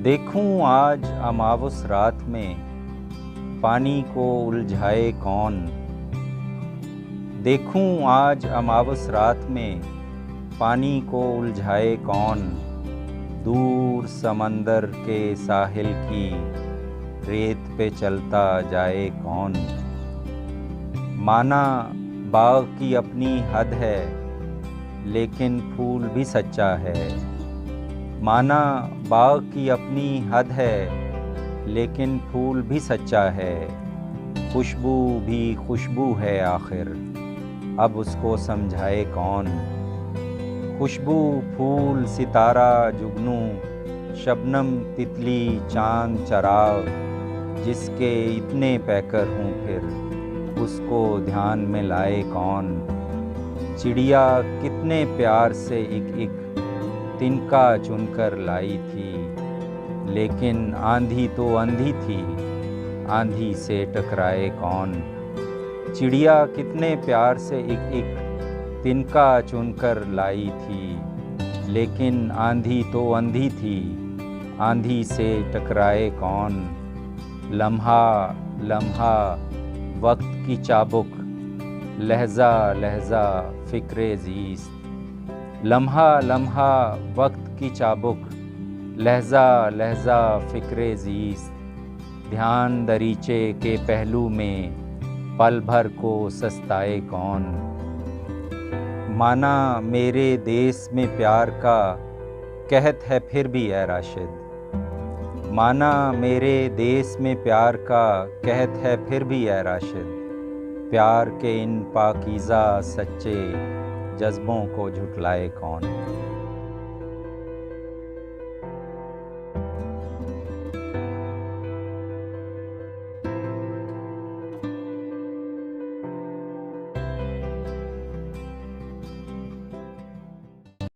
देखूं आज अमावस रात में पानी को उलझाए कौन। देखूं आज अमावस रात में पानी को उलझाए कौन। दूर समंदर के साहिल की रेत पे चलता जाए कौन। माना बाग की अपनी हद है लेकिन फूल भी सच्चा है। माना बाग की अपनी हद है लेकिन फूल भी सच्चा है। खुशबू भी खुशबू है आखिर, अब उसको समझाए कौन। खुशबू फूल सितारा जुगनू शबनम तितली चांद चराग, जिसके इतने पैकर हूँ फिर उसको ध्यान में लाए कौन। चिड़िया कितने प्यार से एक एक तिनका चुनकर लाई थी, लेकिन आंधी तो अंधी थी, आंधी से टकराए कौन। चिड़िया कितने प्यार से एक एक तिनका चुनकर लाई थी, लेकिन आंधी तो अंधी थी, आंधी से टकराए कौन। लम्हा लम्हा वक्त की चाबुक, लहजा लहजा फ़िक्रे ज़ीस्त। लम्हा लम्हा वक्त की चाबुक, लहजा लहजा फ़िक्रे ज़ीस्त। ध्यान दरीचे के पहलू में पल भर को सस्ताए कौन। माना मेरे देश में प्यार का कहत है फिर भी ए राशिद। माना मेरे देश में प्यार का कहत है फिर भी ए राशिद। प्यार के इन पाकीज़ा सच्चे जज्बों को झुटलाए कौन।